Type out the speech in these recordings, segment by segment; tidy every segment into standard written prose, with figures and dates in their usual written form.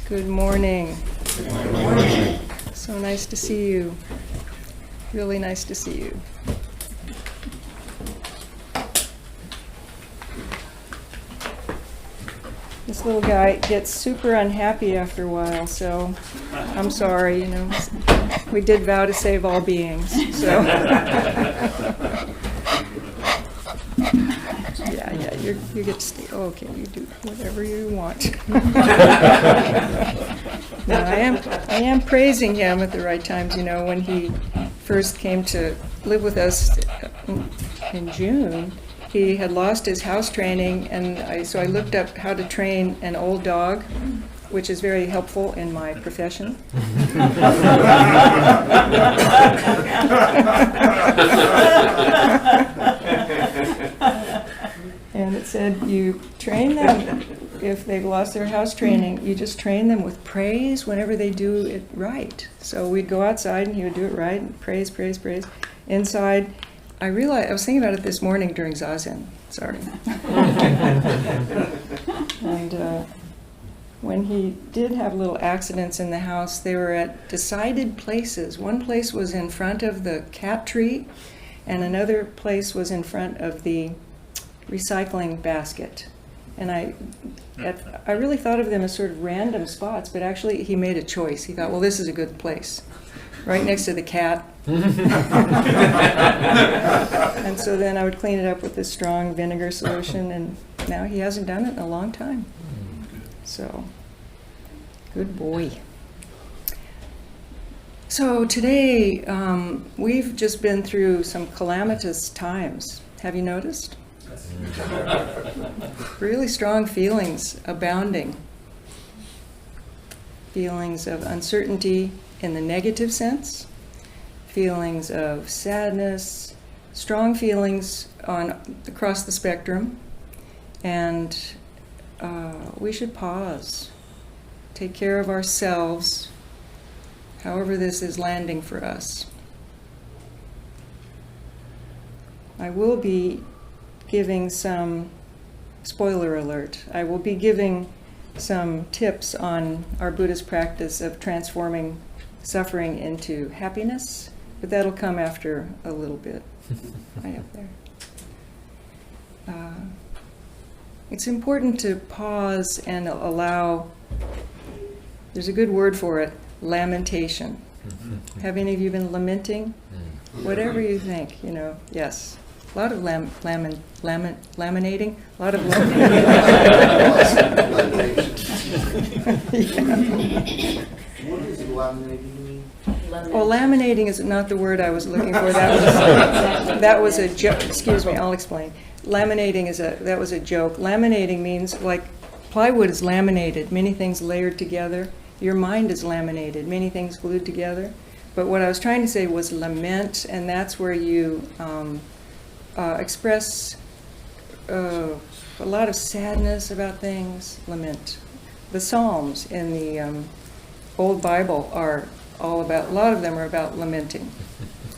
Good morning. Good morning. So nice to see you. Really nice to see you. This little guy gets super unhappy after a while, so I'm sorry, we did vow to save all beings, so. Yeah, you get to stay. Oh, okay, you do whatever you want. No, I am praising him at the right times. When he first came to live with us in June, he had lost his house training, and so I looked up how to train an old dog, which is very helpful in my profession. And it said you train them, if they've lost their house training, you just train them with praise whenever they do it right. So we'd go outside and he would do it right, and praise, praise, praise. Inside, I realized, I was thinking about it this morning during Zazen, sorry. And when he did have little accidents in the house, they were at decided places. One place was in front of the cat tree, and another place was in front of the recycling basket. And I really thought of them as sort of random spots, but actually he made a choice. He thought, well, this is a good place, right next to the cat. And so then I would clean it up with this strong vinegar solution, and now he hasn't done it in a long time. So, good boy. So today, we've just been through some calamitous times. Have you noticed? Really strong feelings abounding. Feelings of uncertainty in the negative sense, feelings of sadness, strong feelings across the spectrum, and we should pause, take care of ourselves, however this is landing for us. I will be giving some, spoiler alert, I will be giving some tips on our Buddhist practice of transforming suffering into happiness, but that'll come after a little bit. Right up there. It's important to pause and allow, there's a good word for it, lamentation. Have any of you been lamenting? Whatever you think, yes. A lot of laminating, a lot of What does laminating mean? Well, laminating is not the word I was looking for. That was a joke. Excuse me, I'll explain. Laminating that was a joke. Laminating means like plywood is laminated, many things layered together. Your mind is laminated, many things glued together. But what I was trying to say was lament, and that's where you express a lot of sadness about things. Lament. The Psalms in the Old Bible are all about, a lot of them are about lamenting.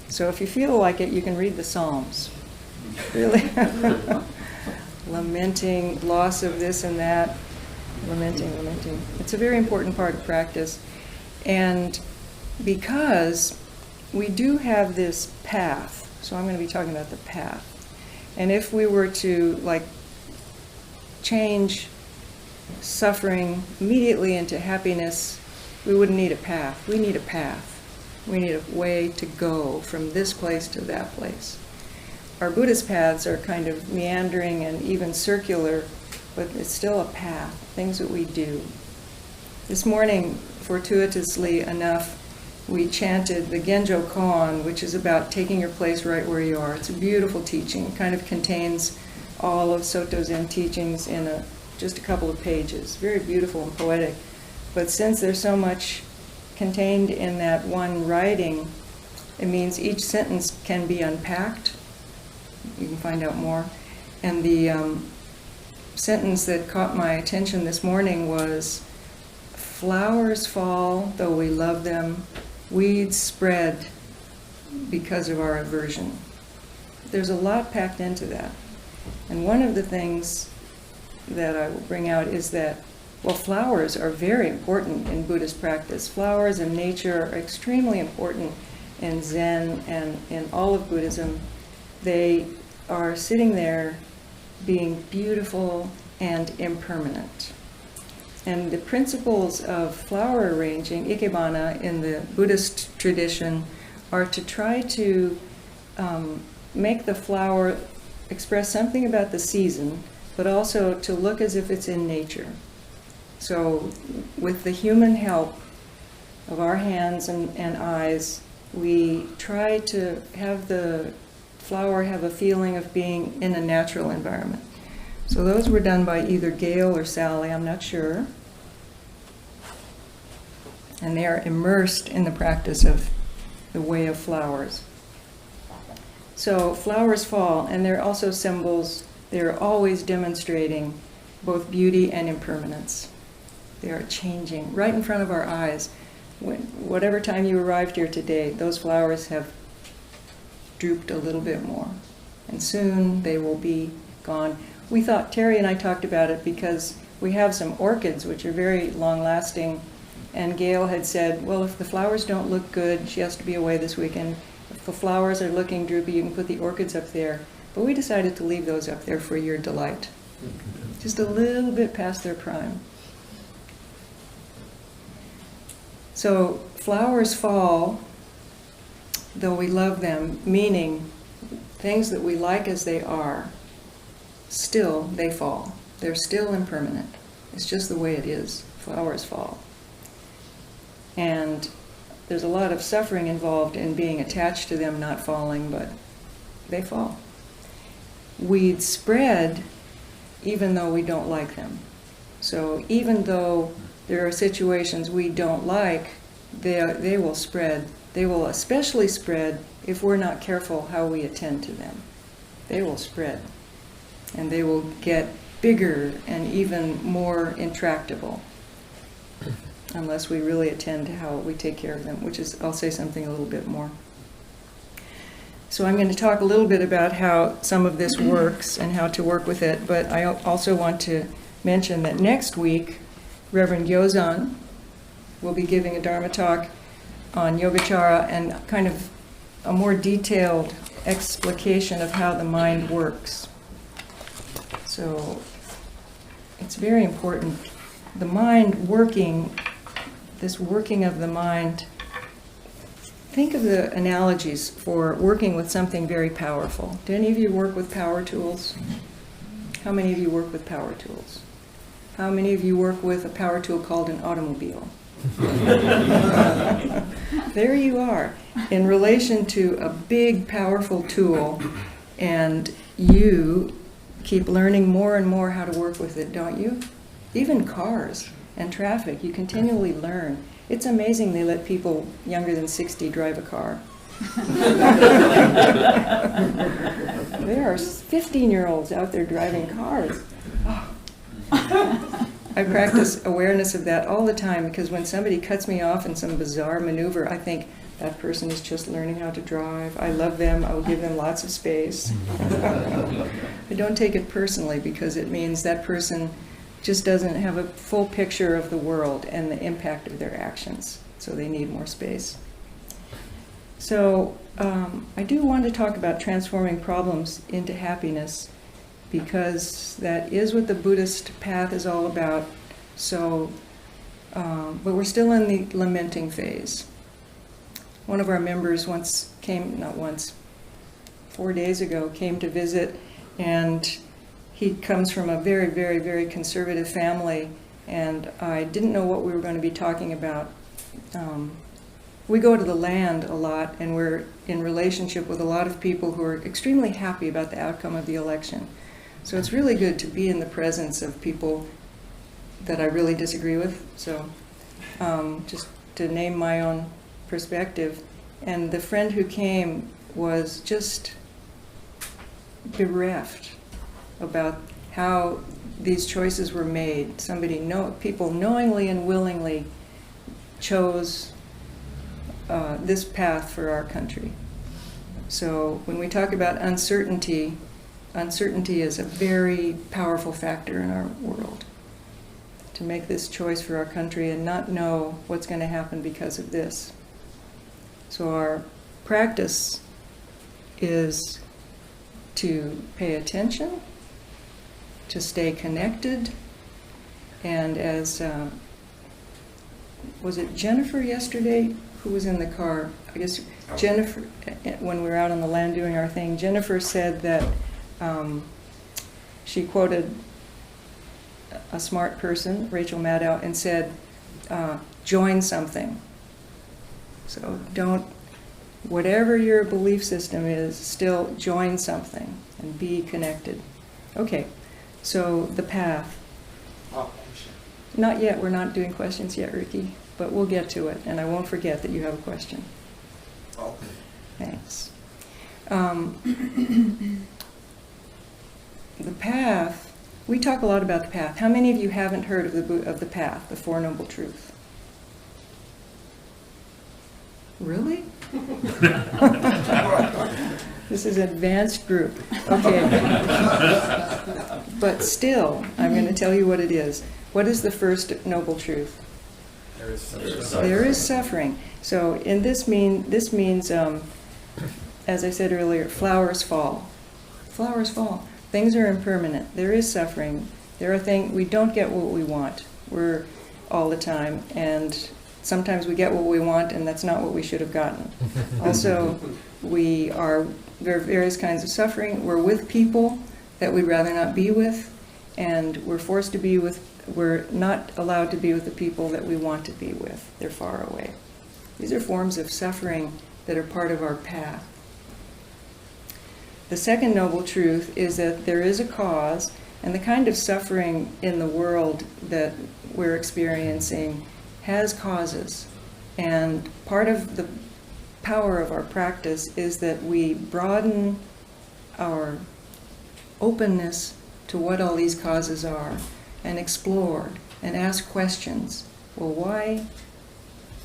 So if you feel like it, you can read the Psalms. Really. Lamenting, loss of this and that. Lamenting. It's a very important part of practice. And because we do have this path, so I'm going to be talking about the path. And if we were to change suffering immediately into happiness, we wouldn't need a path. We need a path. We need a way to go from this place to that place. Our Buddhist paths are kind of meandering and even circular, but it's still a path, things that we do. This morning, fortuitously enough, we chanted the Genjo Koan, which is about taking your place right where you are. It's a beautiful teaching. It kind of contains all of Soto Zen teachings in just a couple of pages. Very beautiful and poetic. But since there's so much contained in that one writing, it means each sentence can be unpacked. You can find out more. And the sentence that caught my attention this morning was, "Flowers fall, though we love them. Weeds spread because of our aversion." There's a lot packed into that. And one of the things that I will bring out is that Well, flowers are very important in Buddhist practice. Flowers and nature are extremely important in Zen and in all of Buddhism. They are sitting there being beautiful and impermanent. And the principles of flower arranging, ikebana, in the Buddhist tradition, are to try to make the flower express something about the season, but also to look as if it's in nature. So with the human help of our hands and eyes, we try to have the flower have a feeling of being in a natural environment. So those were done by either Gail or Sally, I'm not sure. And they are immersed in the practice of the way of flowers. So flowers fall, and they're also symbols. They're always demonstrating both beauty and impermanence. They are changing right in front of our eyes. Whatever time you arrived here today, those flowers have drooped a little bit more. And soon they will be gone. We thought, Terry and I talked about it because we have some orchids which are very long-lasting. And Gail had said, well, if the flowers don't look good, she has to be away this weekend. If the flowers are looking droopy, you can put the orchids up there. But we decided to leave those up there for your delight. Just a little bit past their prime. So flowers fall, though we love them, meaning things that we like as they are, still they fall. They're still impermanent. It's just the way it is. Flowers fall. And there's a lot of suffering involved in being attached to them not falling, but they fall. Weeds spread even though we don't like them. So even though there are situations we don't like, they will spread. They will especially spread if we're not careful how we attend to them. They will spread. And they will get bigger and even more intractable unless we really attend to how we take care of them, which is, I'll say something a little bit more. So I'm going to talk a little bit about how some of this works and how to work with it, but I also want to mention that next week, Reverend Yozan will be giving a Dharma talk on Yogacara and kind of a more detailed explication of how the mind works. So it's very important. The mind working, this working of the mind, think of the analogies for working with something very powerful. Do any of you work with power tools? How many of you work with power tools? How many of you work with a power tool called an automobile? There you are, in relation to a big, powerful tool, and you keep learning more and more how to work with it, don't you? Even cars and traffic, you continually learn. It's amazing they let people younger than 60 drive a car. There are 15-year-olds out there driving cars. Oh. I practice awareness of that all the time, because when somebody cuts me off in some bizarre maneuver, I think that person is just learning how to drive. I love them. I will give them lots of space. I don't take it personally, because it means that person just doesn't have a full picture of the world and the impact of their actions, so they need more space. So I do want to talk about transforming problems into happiness, because that is what the Buddhist path is all about. So, but we're still in the lamenting phase. One of our members came 4 days ago, came to visit, and he comes from a very, very, very conservative family, and I didn't know what we were going to be talking about. We go to the land a lot, and we're in relationship with a lot of people who are extremely happy about the outcome of the election. So it's really good to be in the presence of people that I really disagree with. So just to name my own perspective. And the friend who came was just bereft about how these choices were made. People knowingly and willingly chose this path for our country. So when we talk about uncertainty is a very powerful factor in our world. to make this choice for our country and not know what's going to happen because of this. So our practice is to pay attention, to stay connected, and as was it Jennifer yesterday who was in the car? I guess Jennifer, when we were out on the land doing our thing, Jennifer said that she quoted a smart person, Rachel Maddow, and said, join something. So don't, whatever your belief system is, still join something and be connected. Okay, so the path. Oh, question. Not yet, we're not doing questions yet, Ricky, but we'll get to it, and I won't forget that you have a question. Okay. Thanks. The path, we talk a lot about the path. How many of you haven't heard of the path, the Four Noble Truths? Really? This is an advanced group. Okay. But still, I'm going to tell you what it is. What is the first noble truth? There is There is suffering. So in this means, as I said earlier, flowers fall. Flowers fall. Things are impermanent. There is suffering. There are things, we don't get what we want. We're all the time. And sometimes we get what we want, and that's not what we should have gotten. Also, there are various kinds of suffering. We're with people that we'd rather not be with, and we're not allowed to be with the people that we want to be with. They're far away. These are forms of suffering that are part of our path. The second noble truth is that there is a cause, and the kind of suffering in the world that we're experiencing has causes. And part of the power of our practice is that we broaden our openness to what all these causes are and explore and ask questions. Well, why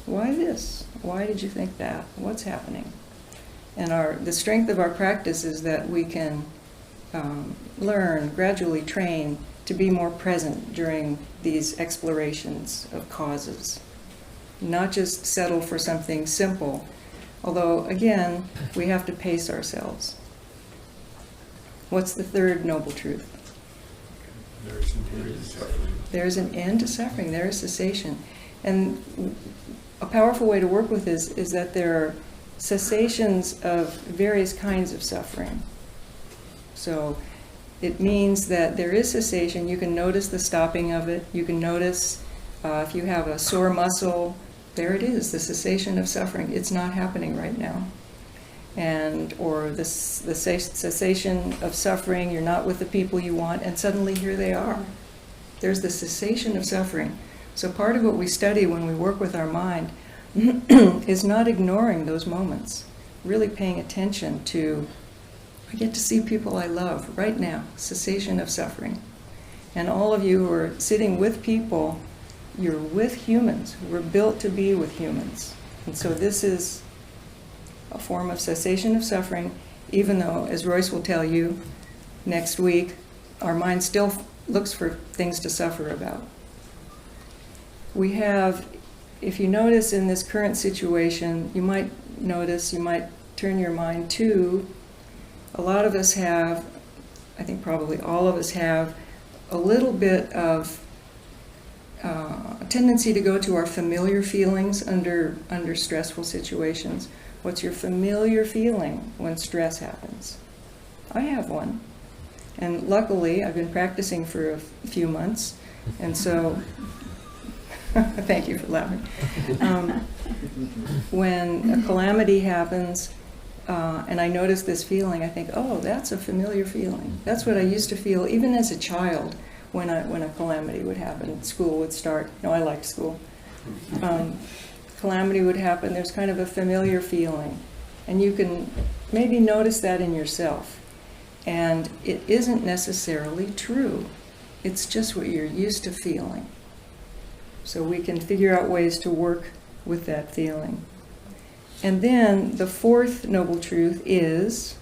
this? Why did you think that? What's happening? And the strength of our practice is that we can learn, gradually train to be more present during these explorations of causes. Not just settle for something simple, although, again, we have to pace ourselves. What's the third noble truth? There's an end to suffering. There is cessation. And a powerful way to work with this is that there are cessations of various kinds of suffering. So it means that there is cessation. You can notice the stopping of it. You can notice if you have a sore muscle, there it is, the cessation of suffering. It's not happening right now. Or the cessation of suffering, you're not with the people you want, and suddenly here they are. There's the cessation of suffering. So part of what we study when we work with our mind is not ignoring those moments, really paying attention to, I get to see people I love right now, cessation of suffering. And all of you who are sitting with people, you're with humans. We're built to be with humans. And so this is a form of cessation of suffering, even though, as Royce will tell you next week, our mind still looks for things to suffer about. We have, if you notice in this current situation, you might turn your mind to, a lot of us have, I think probably all of us have, a little bit of a tendency to go to our familiar feelings under stressful situations. What's your familiar feeling when stress happens? I have one. And luckily, I've been practicing for a few months, and so thank you for laughing. When a calamity happens, and I notice this feeling, I think, oh, that's a familiar feeling. That's what I used to feel, even as a child, when a calamity would happen. School would start. No, I liked school. Calamity would happen. There's kind of a familiar feeling. And you can maybe notice that in yourself. And it isn't necessarily true. It's just what you're used to feeling. So we can figure out ways to work with that feeling. And then the fourth noble truth is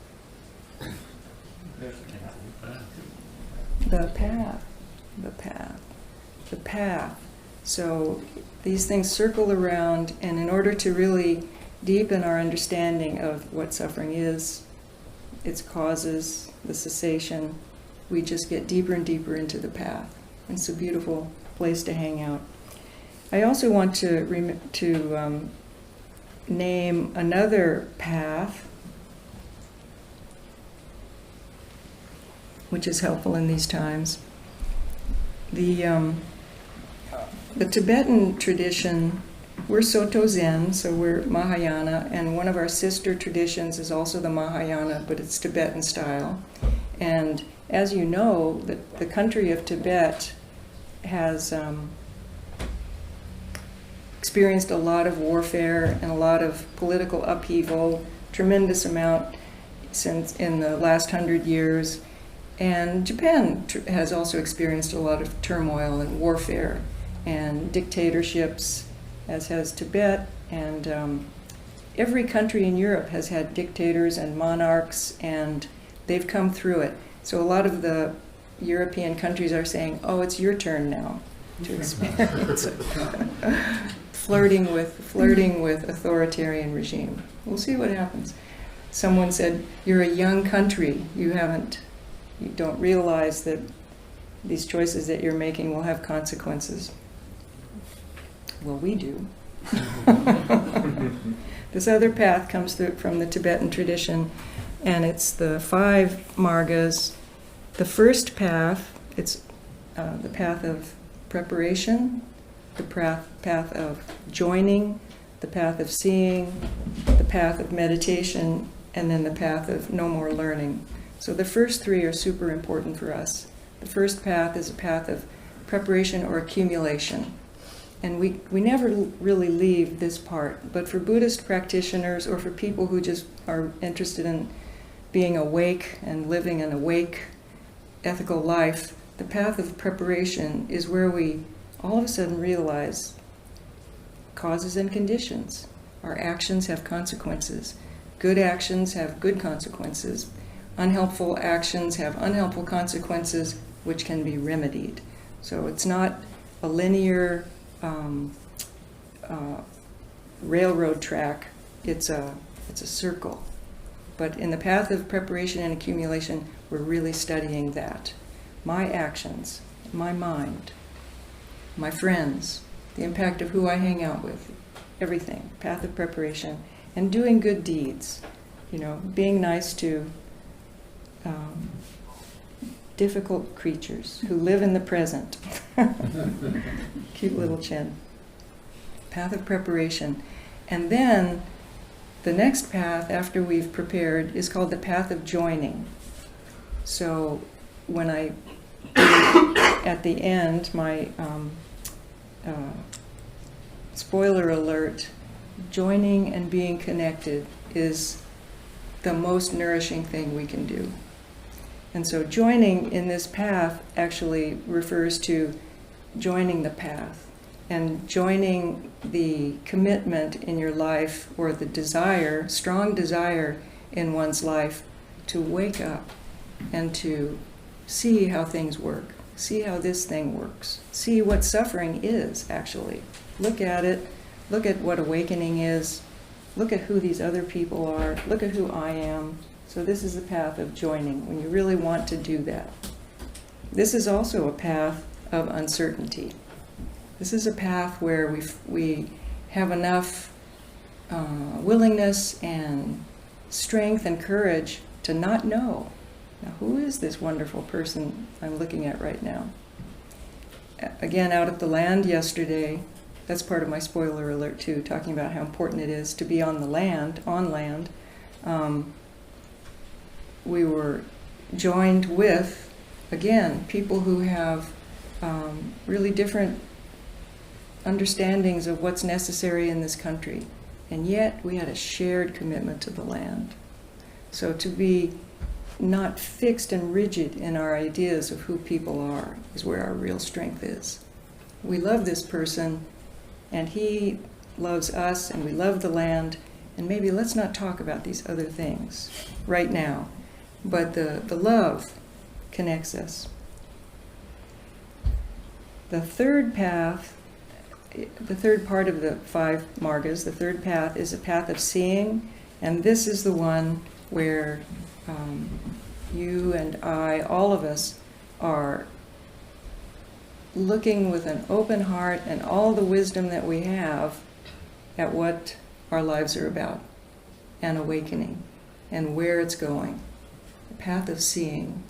the path. The path. the path. So these things circle around, and in order to really deepen our understanding of what suffering is, its causes, the cessation, we just get deeper and deeper into the path. It's a beautiful place to hang out. I also want to name another path, which is helpful in these times. The Tibetan tradition, we're Soto Zen, so we're Mahayana, and one of our sister traditions is also the Mahayana, but it's Tibetan style. And as you know, the country of Tibet has experienced a lot of warfare and a lot of political upheaval, tremendous amount since in the last 100 years. And Japan has also experienced a lot of turmoil and warfare and dictatorships, as has Tibet. And every country in Europe has had dictators and monarchs, and they've come through it. So a lot of the European countries are saying, oh, it's your turn now to experience it. flirting with authoritarian regime. We'll see what happens. Someone said, you're a young country. You don't realize that these choices that you're making will have consequences. Well, we do. This other path comes through from the Tibetan tradition, and it's the 5 margas. The first path, it's the path of preparation, the path of joining, the path of seeing, the path of meditation, and then the path of no more learning. So the first 3 are super important for us. The first path is a path of preparation or accumulation. And we never really leave this part. But for Buddhist practitioners or for people who just are interested in being awake and living an awake, ethical life, the path of preparation is where we all of a sudden realize causes and conditions. Our actions have consequences. Good actions have good consequences. Unhelpful actions have unhelpful consequences, which can be remedied. So it's not a linear railroad track. It's a circle. But in the path of preparation and accumulation, we're really studying that. My actions, my mind, my friends, the impact of who I hang out with, everything. Path of preparation. And doing good deeds. Being nice to difficult creatures who live in the present. Cute little chin. Path of preparation. And then the next path after we've prepared is called the path of joining. So when I, at the end, my spoiler alert, joining and being connected is the most nourishing thing we can do. And so joining in this path actually refers to joining the path and joining the commitment in your life or the desire, strong desire in one's life to wake up and to see how things work, see how this thing works, see what suffering is actually. Look at it, look at what awakening is, look at who these other people are, look at who I am. So this is the path of joining, when you really want to do that. This is also a path of uncertainty. This is a path where we have enough willingness and strength and courage to not know. Now, who is this wonderful person I'm looking at right now? Again, out at the land yesterday, that's part of my spoiler alert too, talking about how important it is to be on land. We were joined with, again, people who have really different understandings of what's necessary in this country. And yet we had a shared commitment to the land. So to be not fixed and rigid in our ideas of who people are is where our real strength is. We love this person, and he loves us, and we love the land, and maybe let's not talk about these other things right now. But the love connects us. The third path, the third part of the 5 margas, the third path is a path of seeing, and this is the one where you and I, all of us, are looking with an open heart and all the wisdom that we have at what our lives are about, and awakening, and where it's going. The path of seeing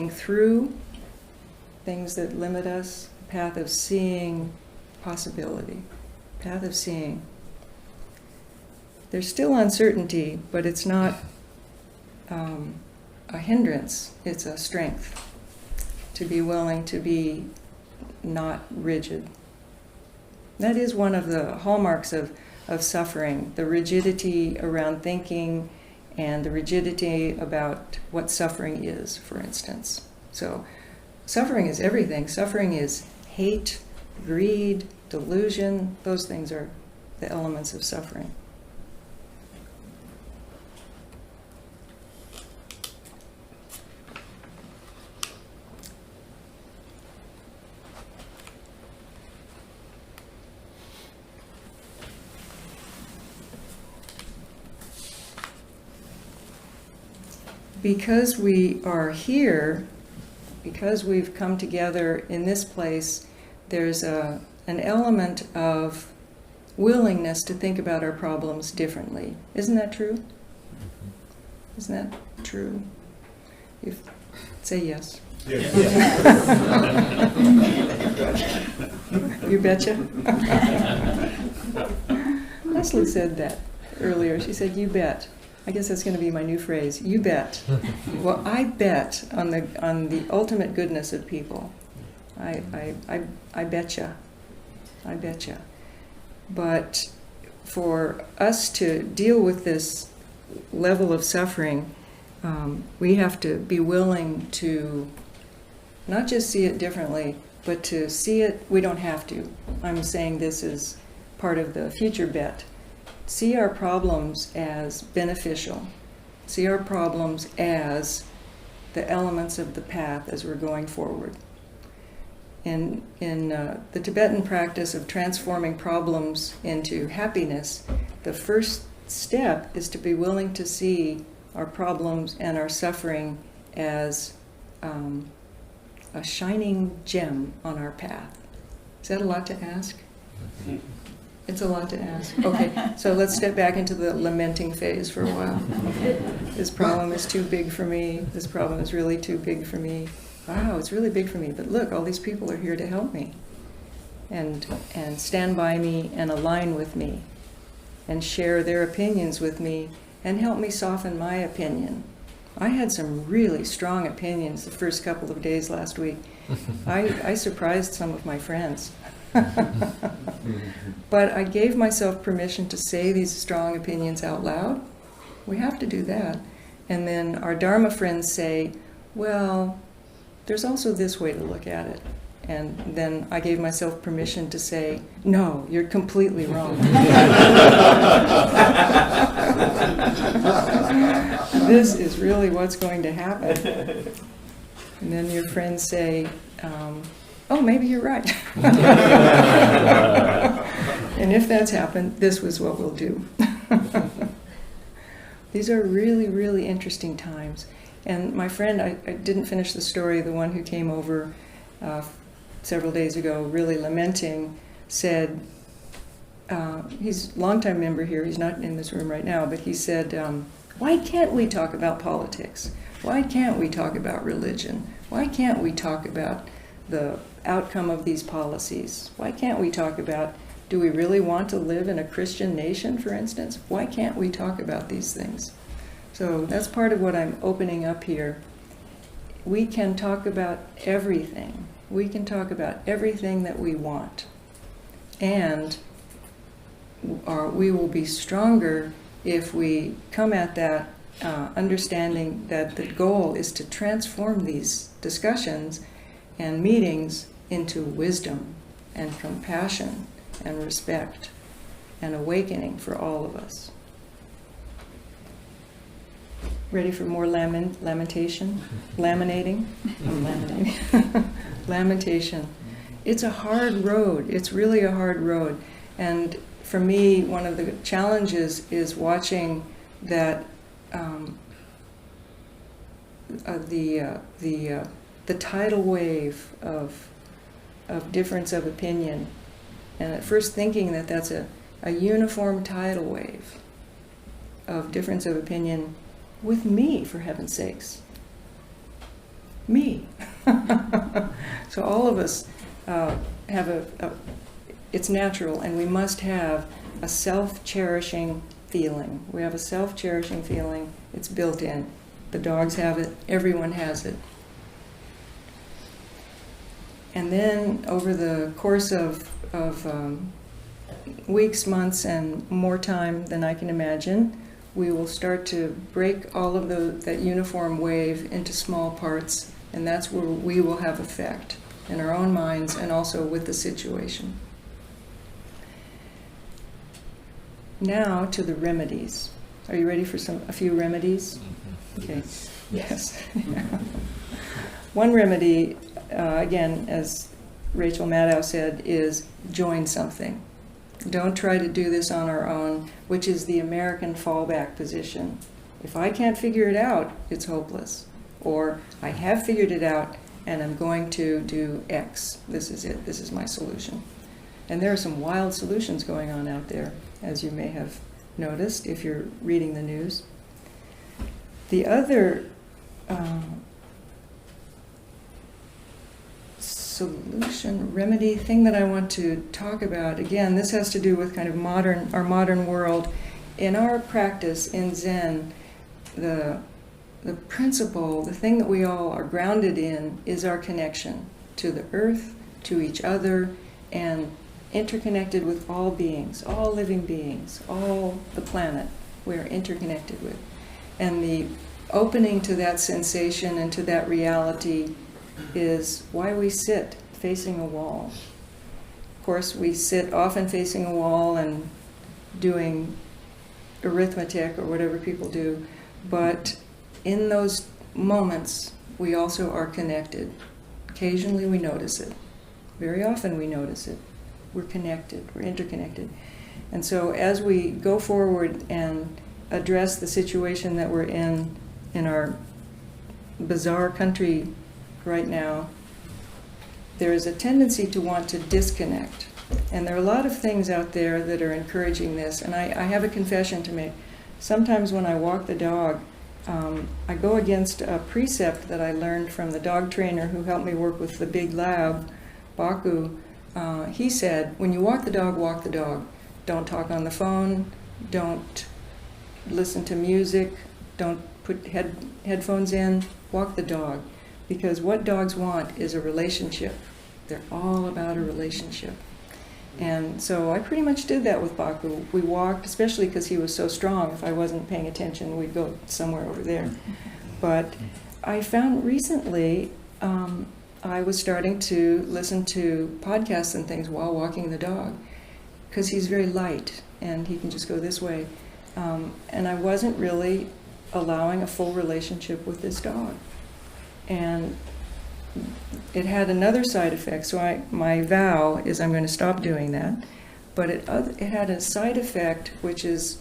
through things that limit us, path of seeing possibility, path of seeing. There's still uncertainty, but it's not a hindrance, it's a strength to be willing to be not rigid. That is one of the hallmarks of suffering, the rigidity around thinking and the rigidity about what suffering is, for instance. So suffering is everything. Suffering is hate, greed, delusion. Those things are the elements of suffering. Because we are here, because we've come together in this place, there's an element of willingness to think about our problems differently. Isn't that true? Isn't that true? Say yes. Yes. You betcha. Leslie said that earlier. She said, "You bet." I guess that's going to be my new phrase. You bet. Well, I bet on the ultimate goodness of people. I betcha. I betcha. But for us to deal with this level of suffering, we have to be willing to not just see it differently, but to see it. We don't have to. I'm saying this is part of the future bet. See our problems as beneficial. See our problems as the elements of the path as we're going forward. In the Tibetan practice of transforming problems into happiness, the first step is to be willing to see our problems and our suffering as a shining gem on our path. Is that a lot to ask? It's a lot to ask. Okay, so let's step back into the lamenting phase for a while. This problem is too big for me. This problem is really too big for me. Wow, it's really big for me. But look, all these people are here to help me and stand by me and align with me and share their opinions with me and help me soften my opinion. I had some really strong opinions the first couple of days last week. I surprised some of my friends. But I gave myself permission to say these strong opinions out loud. We have to do that. And then our Dharma friends say, well, there's also this way to look at it. And then I gave myself permission to say, no, you're completely wrong. This is really what's going to happen. And then your friends say, oh, maybe you're right. And if that's happened, this was what we'll do. These are really, really interesting times. And my friend, I didn't finish the story, the one who came over several days ago, really lamenting, said, he's a longtime member here, he's not in this room right now, but he said, why can't we talk about politics? Why can't we talk about religion? Why can't we talk about the outcome of these policies? Why can't we talk about, do we really want to live in a Christian nation, for instance? Why can't we talk about these things? So that's part of what I'm opening up here. We can talk about everything. We can talk about everything that we want. And we will be stronger if we come at that understanding that the goal is to transform these discussions and meetings into wisdom and compassion and respect and awakening for all of us. Ready for more lamentation? Laminating? I'm laminating. Lamentation. It's a hard road. It's really a hard road. And for me, one of the challenges is watching that the tidal wave of difference of opinion, and at first thinking that that's a uniform tidal wave of difference of opinion with me, for heaven's sakes. Me. So all of us have it's natural, and we must have a self-cherishing feeling. We have a self-cherishing feeling. It's built in. The dogs have it. Everyone has it. And then over the course of weeks, months, and more time than I can imagine, we will start to break all of that uniform wave into small parts, and that's where we will have effect in our own minds and also with the situation. Now to the remedies. Are you ready for a few remedies? Okay. Yes. One remedy, again, as Rachel Maddow said, is join something. Don't try to do this on our own, which is the American fallback position. If I can't figure it out, it's hopeless. Or I have figured it out and I'm going to do X. This is it. This is my solution. And there are some wild solutions going on out there, as you may have noticed if you're reading the news. The other solution, remedy, thing that I want to talk about, again, this has to do with kind of our modern world. In our practice in Zen, the principle, the thing that we all are grounded in, is our connection to the earth, to each other, and interconnected with all beings, all living beings, all the planet we are interconnected with. And the opening to that sensation and to that reality is why we sit facing a wall. Of course, we sit often facing a wall and doing arithmetic or whatever people do, but in those moments, we also are connected. Occasionally we notice it. Very often we notice it. We're connected, we're interconnected. And so as we go forward and address the situation that we're in our bizarre country right now, there is a tendency to want to disconnect. And there are a lot of things out there that are encouraging this. And I have a confession to make. Sometimes when I walk the dog, I go against a precept that I learned from the dog trainer who helped me work with the big lab, Baku. He said, when you walk the dog, walk the dog. Don't talk on the phone, don't listen to music, don't put headphones in, walk the dog. Because what dogs want is a relationship. They're all about a relationship. And so I pretty much did that with Baku. We walked, especially because he was so strong. If I wasn't paying attention, we'd go somewhere over there. But I found recently I was starting to listen to podcasts and things while walking the dog, because he's very light and he can just go this way. And I wasn't really allowing a full relationship with this dog. And it had another side effect. So my vow is I'm going to stop doing that. But it had a side effect, which is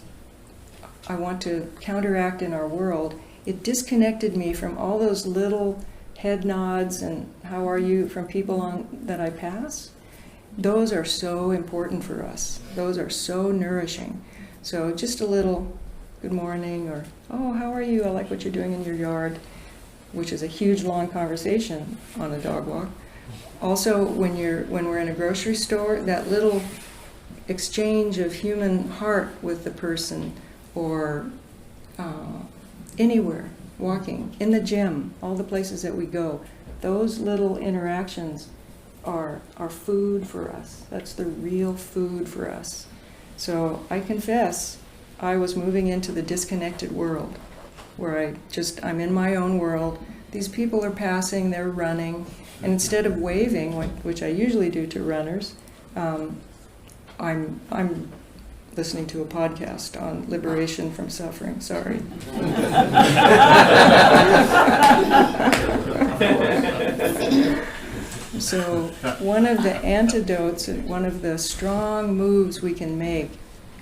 I want to counteract in our world. It disconnected me from all those little head nods and how are you from people that I pass. Those are so important for us. Those are so nourishing. So just a little good morning or, oh, how are you? I like what you're doing in your yard, which is a huge, long conversation on a dog walk. Also, when we're in a grocery store, that little exchange of human heart with the person, or anywhere, walking, in the gym, all the places that we go, those little interactions are food for us. That's the real food for us. So I confess, I was moving into the disconnected world, where I'm in my own world. These people are passing, they're running, and instead of waving, which I usually do to runners, I'm listening to a podcast on liberation from suffering. Sorry. So one of the antidotes, and one of the strong moves we can make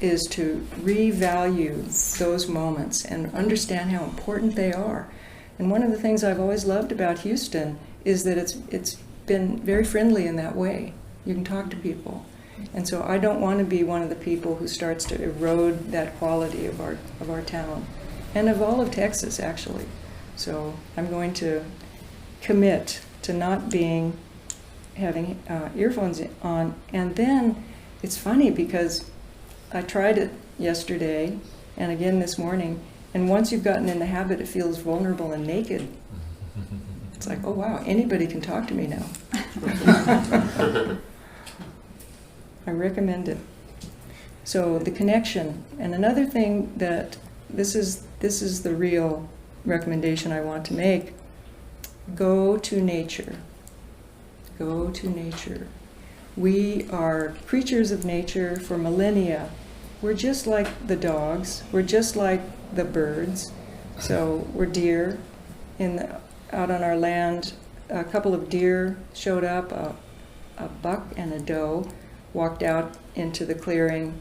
is to revalue those moments and understand how important they are. And one of the things I've always loved about Houston is that it's been very friendly in that way. You can talk to people. And so I don't want to be one of the people who starts to erode that quality of our town, and of all of Texas, actually. So I'm going to commit to not having earphones on. And then it's funny because I tried it yesterday and again this morning, and once you've gotten in the habit, it feels vulnerable and naked. It's like, oh wow, anybody can talk to me now. I recommend it. So the connection. And another thing that this is the real recommendation I want to make. Go to nature. Go to nature. We are creatures of nature for millennia. We're just like the dogs. We're just like the birds. So we're deer. Out on our land, a couple of deer showed up, a buck and a doe, walked out into the clearing,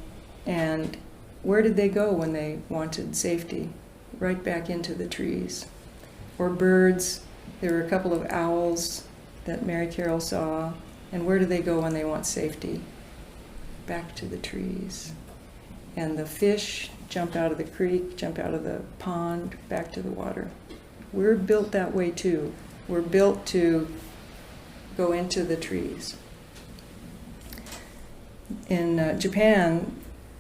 and where did they go when they wanted safety? Right back into the trees. Or birds, there were a couple of owls that Mary Carroll saw, and where do they go when they want safety? Back to the trees. And the fish jump out of the creek, jump out of the pond, back to the water. We're built that way too. We're built to go into the trees. In Japan,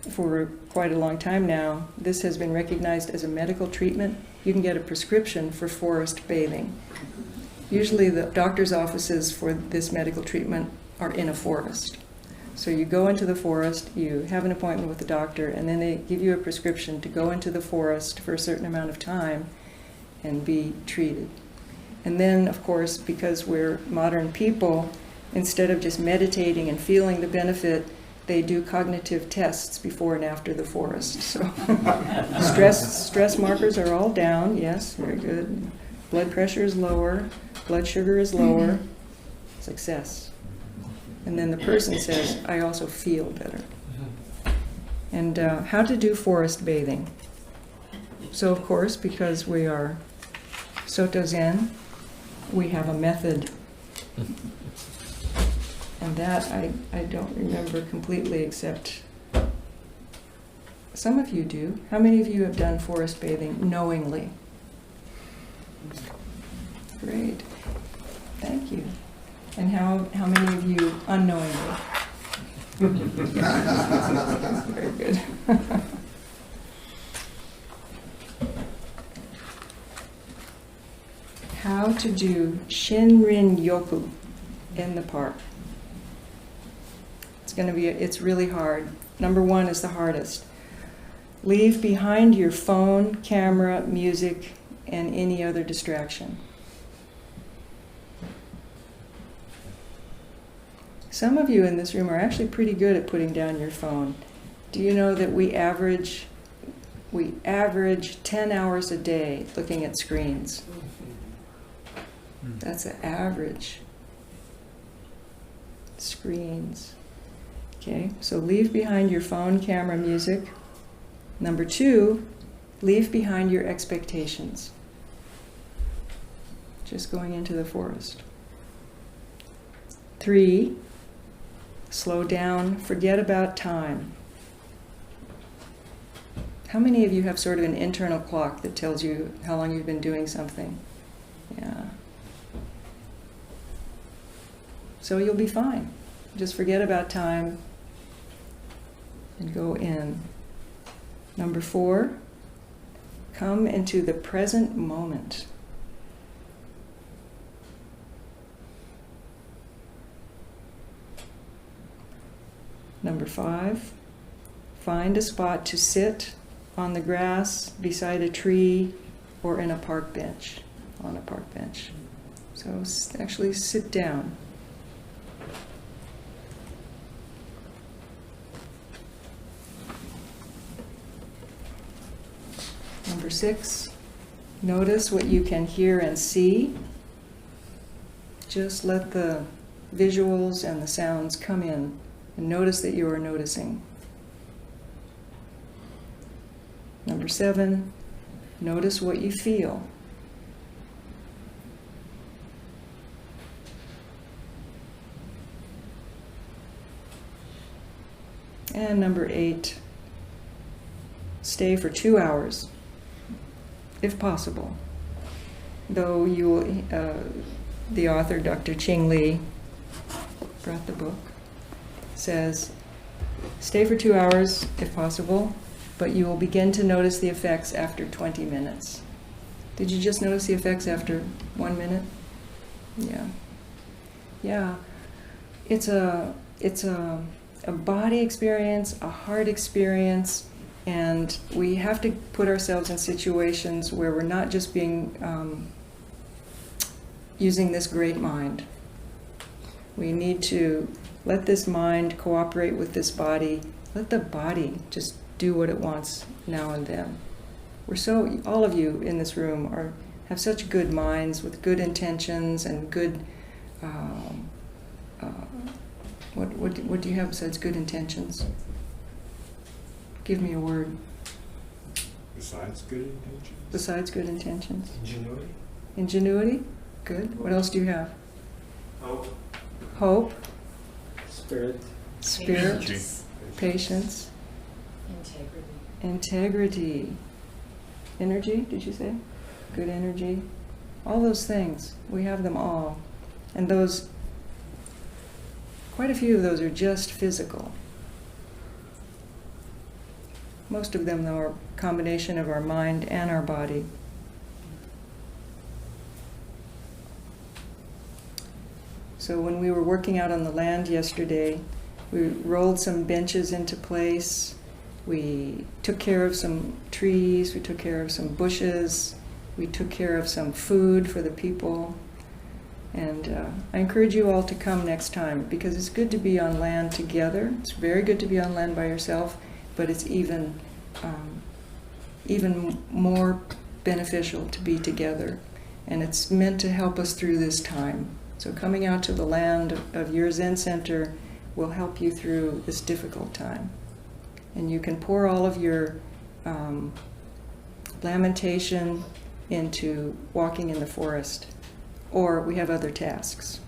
for quite a long time now, this has been recognized as a medical treatment. You can get a prescription for forest bathing. Usually the doctor's offices for this medical treatment are in a forest. So you go into the forest, you have an appointment with the doctor, and then they give you a prescription to go into the forest for a certain amount of time and be treated. And then, of course, because we're modern people, instead of just meditating and feeling the benefit, they do cognitive tests before and after the forest. So stress markers are all down. Yes, very good. Blood pressure is lower. Blood sugar is lower. Success. And then the person says, I also feel better. And how to do forest bathing. So, of course, because we are Soto Zen, we have a method. And that I don't remember completely, except some of you do. How many of you have done forest bathing knowingly? Great. Thank you. And how many of you unknowingly? Very good. How to do Shinrin Yoku in the park. It's really hard. Number one is the hardest. Leave behind your phone, camera, music, and any other distraction. Some of you in this room are actually pretty good at putting down your phone. Do you know that we average 10 hours a day looking at screens? That's an average. Screens. Okay, so leave behind your phone, camera, music. Number two, leave behind your expectations. Just going into the forest. 3, slow down, forget about time. How many of you have sort of an internal clock that tells you how long you've been doing something? Yeah. So you'll be fine. Just forget about time and go in. Number 4, come into the present moment. Number 5, find a spot to sit on the grass, beside a tree, or in a park bench, on a park bench. So actually sit down. Number 6, notice what you can hear and see. Just let the visuals and the sounds come in, and notice that you are noticing. Number 7, notice what you feel. And number 8, stay for 2 hours, if possible. Though you will, the author, Dr. Ching Lee, brought the book, says, stay for 2 hours, if possible, but you will begin to notice the effects after 20 minutes. Did you just notice the effects after 1 minute? Yeah. Yeah. It's a body experience, a heart experience, and we have to put ourselves in situations where we're not just being using this great mind. We need to let this mind cooperate with this body. Let the body just do what it wants now and then. All of you in this room have such good minds with good intentions and good, what do you have besides good intentions? Give me a word. Besides good intentions? Besides good intentions. Ingenuity. Ingenuity? Good. What else do you have? Hope. Hope. Spirit. Spirit. Patience. Patience. Integrity. Energy, did you say? Good energy. All those things. We have them all. And quite a few of those are just physical. Most of them, though, are a combination of our mind and our body. So when we were working out on the land yesterday, we rolled some benches into place. We took care of some trees. We took care of some bushes. We took care of some food for the people. And I encourage you all to come next time, because it's good to be on land together. It's very good to be on land by yourself, but it's even more beneficial to be together. And it's meant to help us through this time. So coming out to the land of your Zen center will help you through this difficult time. And you can pour all of your lamentation into walking in the forest. Or we have other tasks.